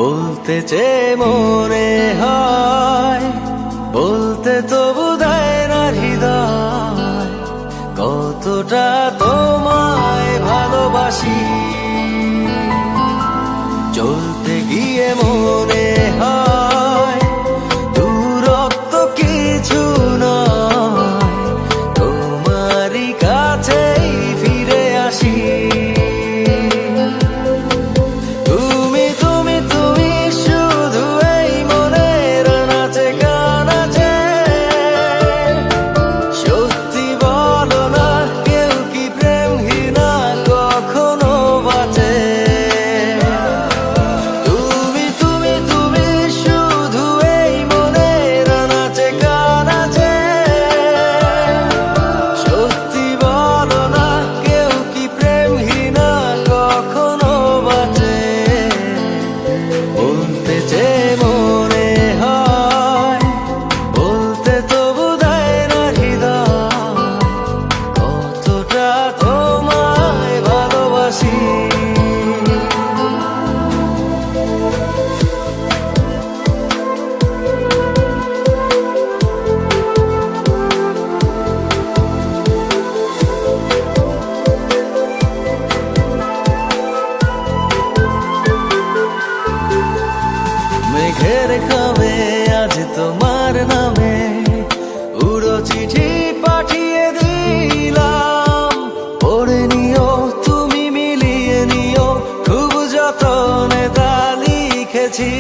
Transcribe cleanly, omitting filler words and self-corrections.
বলতে চেয়ে মনে হয়, বলতে তবু দেয় না হৃদয়, কতটা তোমায় ভালোবাসি। চলতে গিয়ে মনে হয় দূরত্ব কিছু নয়, তোমারই কাছেই ফিরে আসি। মেঘের খামে আজ তোমার নামে উড়ো চিঠি পাঠিয়ে দিলাম, পড়ে নিও তুমি, মিলিয়ে নিও, খুব যতনে তা লিখেছি।